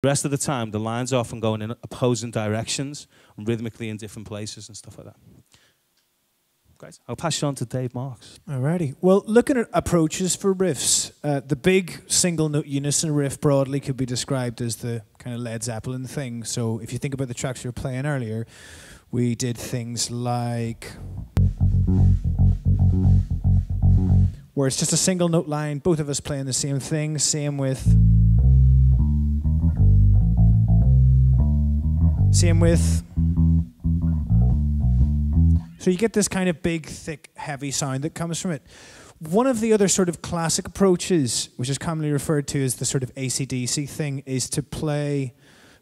The rest of the time, the lines are often going in opposing directions, and rhythmically in different places and stuff like that. Great. I'll pass you on to Dave Marks. Alrighty. Well, looking at approaches for riffs, the big single note unison riff broadly could be described as the kind of Led Zeppelin thing. So if you think about the tracks we were playing earlier, we did things like where it's just a single note line, both of us playing the same thing, same with so you get this kind of big, thick, heavy sound that comes from it. One of the other sort of classic approaches, which is commonly referred to as the sort of AC/DC thing, is to play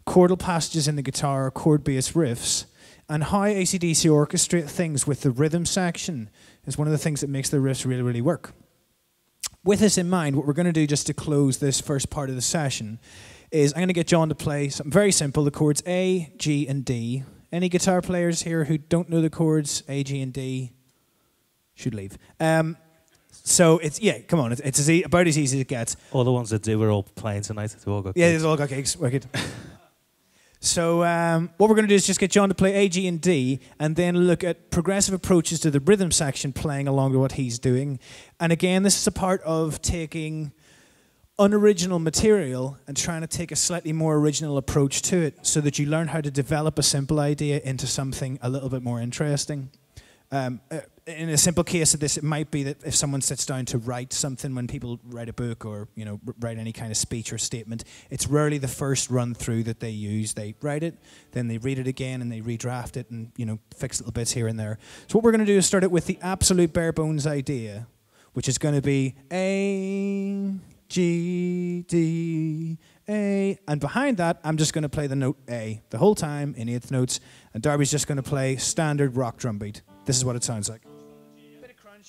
chordal passages in the guitar, chord-based riffs. And how AC/DC orchestrate things with the rhythm section is one of the things that makes the riffs really, really work. With this in mind, what we're going to do just to close this first part of the session is I'm going to get John to play something very simple, the chords A, G, and D. Any guitar players here who don't know the chords A, G, and D should leave. So it's, yeah, come on, it's about as easy as it gets. All the ones that do, we're all playing tonight. They've all got yeah, gigs. they've all got gigs. Wicked. So what we're going to do is just get John to play A, G, and D, and then look at progressive approaches to the rhythm section playing along to what he's doing. And again, this is a part of taking unoriginal material and trying to take a slightly more original approach to it so that you learn how to develop a simple idea into something a little bit more interesting. In a simple case of this, it might be that if someone sits down to write something, when people write a book or write any kind of speech or statement, it's rarely the first run through that they use. They write it, then they read it again, and they redraft it, and fix little bits here and there. So what we're going to do is start it with the absolute bare bones idea, which is going to be A, G, D, A, and behind that, I'm just going to play the note A the whole time in eighth notes, and Darby's just going to play standard rock drum beat. This is what it sounds like. Bit of crunch.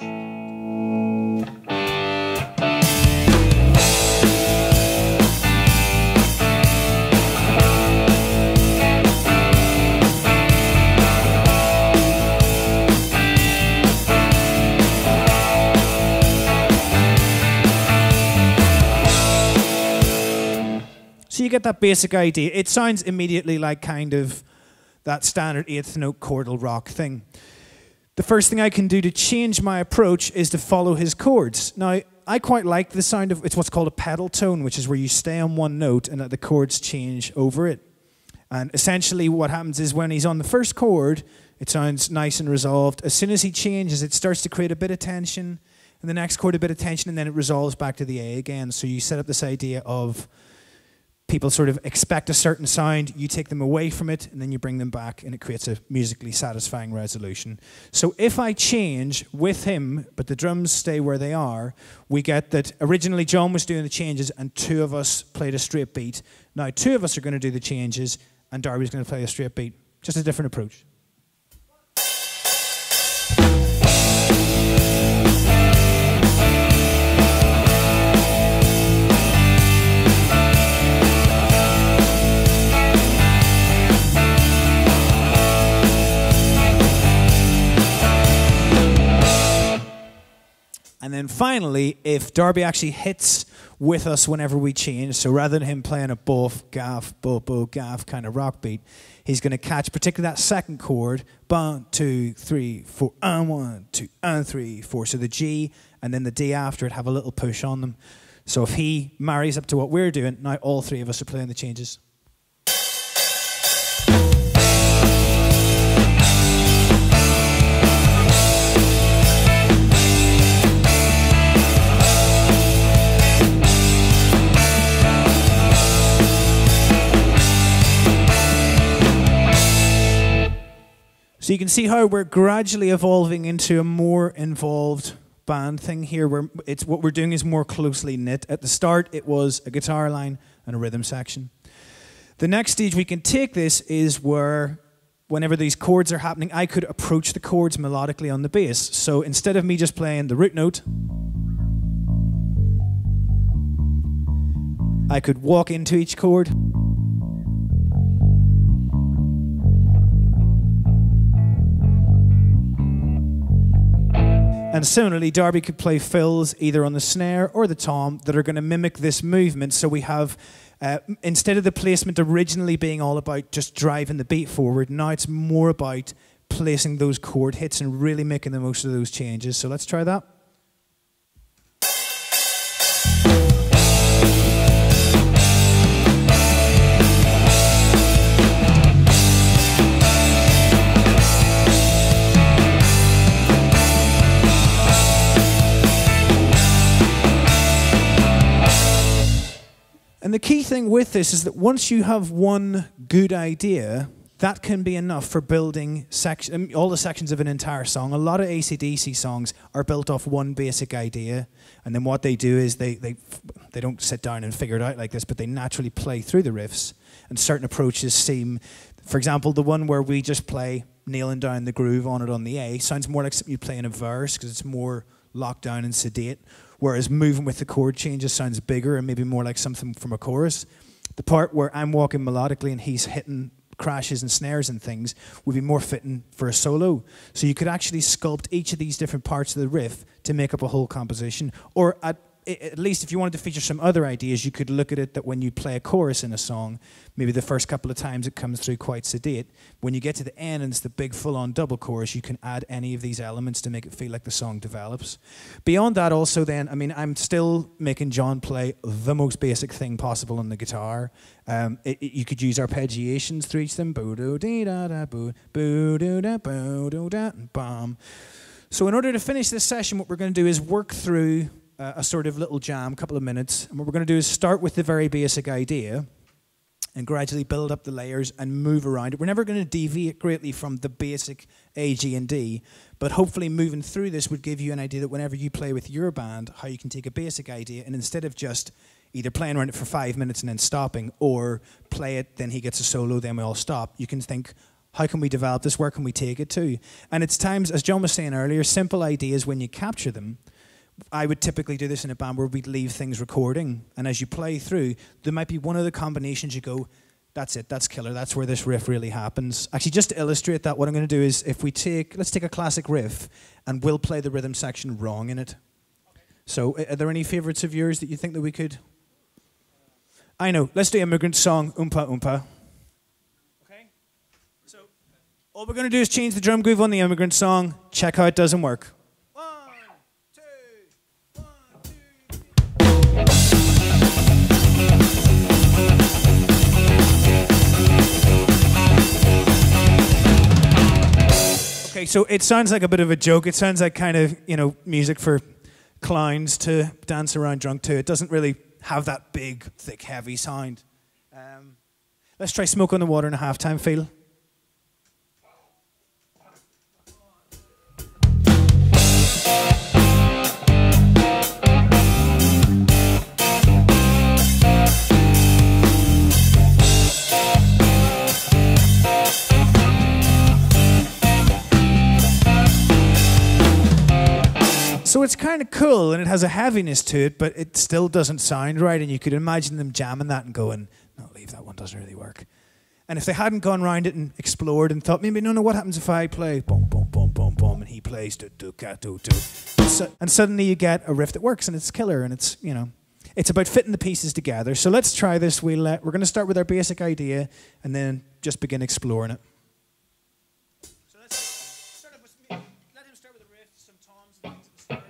So you get that basic idea. It sounds immediately like kind of that standard eighth note chordal rock thing. The first thing I can do to change my approach is to follow his chords. Now, I quite like the sound of, it's what's called a pedal tone, which is where you stay on one note and that the chords change over it. And essentially what happens is when he's on the first chord, it sounds nice and resolved. As soon as he changes, it starts to create a bit of tension, and the next chord a bit of tension, and then it resolves back to the A again. So you set up this idea of people sort of expect a certain sound, you take them away from it, and then you bring them back, and it creates a musically satisfying resolution. So if I change with him, but the drums stay where they are, we get that originally John was doing the changes, and two of us played a straight beat. Now two of us are going to do the changes, and Darby's going to play a straight beat. Just a different approach. And then finally, if Darby actually hits with us whenever we change, so rather than him playing a boff, gaff, bo, bo, gaff kind of rock beat, he's going to catch particularly that second chord, 1, 2, 3, 4, and 1, 2, and 3, 4. So the G and then the D after it have a little push on them. So if he marries up to what we're doing, now all three of us are playing the changes. So you can see how we're gradually evolving into a more involved band thing here, where it's what we're doing is more closely knit. At the start, it was a guitar line and a rhythm section. The next stage we can take this is where, whenever these chords are happening, I could approach the chords melodically on the bass. So instead of me just playing the root note, I could walk into each chord. And similarly, Darby could play fills either on the snare or the tom that are going to mimic this movement. So we have Instead of the placement originally being all about just driving the beat forward, now it's more about placing those chord hits and really making the most of those changes. So let's try that. And the key thing with this is that once you have one good idea, that can be enough for building all the sections of an entire song. A lot of AC/DC songs are built off one basic idea, and then what they do is they don't sit down and figure it out like this, but they naturally play through the riffs, and certain approaches seem, for example, the one where we just play nailing down the groove on it on the A sounds more like something you play in a verse because it's more locked down and sedate, whereas moving with the chord changes sounds bigger and maybe more like something from a chorus. The part where I'm walking melodically and he's hitting crashes and snares and things would be more fitting for a solo. So you could actually sculpt each of these different parts of the riff to make up a whole composition. Or at least if you wanted to feature some other ideas, you could look at it that when you play a chorus in a song, maybe the first couple of times it comes through quite sedate. When you get to the end and it's the big full-on double chorus, you can add any of these elements to make it feel like the song develops. Beyond that also then, I mean, I'm still making John play the most basic thing possible on the guitar. You could use arpeggiations through each of them. Boo-doo-dee-da-da, boo-doo-da, boo-doo-da, bam. So in order to finish this session, what we're going to do is work through a sort of little jam, a couple of minutes. And what we're going to do is start with the very basic idea and gradually build up the layers and move around it. We're never going to deviate greatly from the basic A, G, and D, but hopefully moving through this would give you an idea that whenever you play with your band, how you can take a basic idea and instead of just either playing around it for 5 minutes and then stopping, or play it, then he gets a solo, then we all stop, you can think, how can we develop this? Where can we take it to? And it's times, as John was saying earlier, simple ideas, when you capture them, I would typically do this in a band where we'd leave things recording, and as you play through, there might be one of the combinations you go, that's it, that's killer, that's where this riff really happens. Actually, just to illustrate that, what I'm going to do is, let's take a classic riff, and we'll play the rhythm section wrong in it. Okay. So, are there any favorites of yours that you think that we could? I know, let's do Immigrant Song, Oompa Oompa. Okay? So, all we're going to do is change the drum groove on the Immigrant Song, check how it doesn't work. Okay, so it sounds like a bit of a joke. It sounds like kind of, music for clowns to dance around drunk to. It doesn't really have that big, thick, heavy sound. Let's try Smoke on the Water in a halftime feel. So it's kind of cool, and it has a heaviness to it, but it still doesn't sound right, and you could imagine them jamming that and going, no, leave that one, doesn't really work. And if they hadn't gone around it and explored and thought, maybe, no, what happens if I play boom, boom, boom, boom, boom, and he plays do-do-ka-do-do. And suddenly you get a riff that works, and it's killer, and it's, it's about fitting the pieces together. So let's try this. We're going to start with our basic idea, and then just begin exploring it. So let's start with let him start with a riff, some toms and things at the start.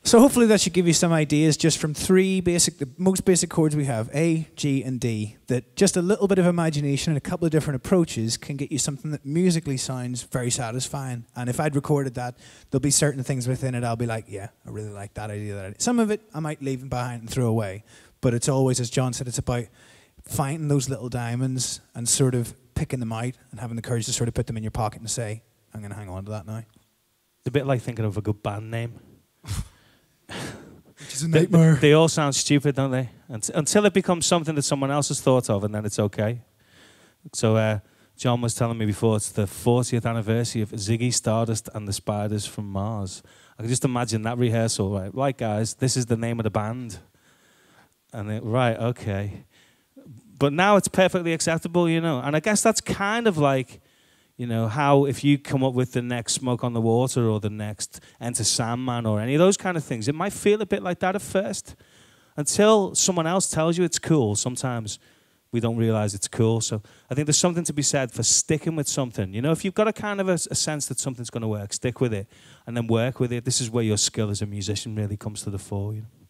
So hopefully that should give you some ideas just from the most basic chords we have, A, G, and D, that just a little bit of imagination and a couple of different approaches can get you something that musically sounds very satisfying. And if I'd recorded that, there'll be certain things within it I'll be like, yeah, I really like that idea. Some of it I might leave behind and throw away. But it's always, as John said, it's about finding those little diamonds and sort of picking them out and having the courage to sort of put them in your pocket and say, I'm going to hang on to that now. It's a bit like thinking of a good band name. Which is a nightmare. They all sound stupid, don't they? Until it becomes something that someone else has thought of, and then it's okay. So John was telling me before, it's the 40th anniversary of Ziggy Stardust and the Spiders from Mars. I can just imagine that rehearsal, right? Right, guys, this is the name of the band. And they, right, okay. But now it's perfectly acceptable, you know. And I guess that's kind of like, you know, how if you come up with the next Smoke on the Water or the next Enter Sandman or any of those kind of things, it might feel a bit like that at first. Until someone else tells you it's cool, sometimes we don't realize it's cool. So I think there's something to be said for sticking with something. You know, if you've got a kind of a sense that something's going to work, stick with it and then work with it. This is where your skill as a musician really comes to the fore, you know.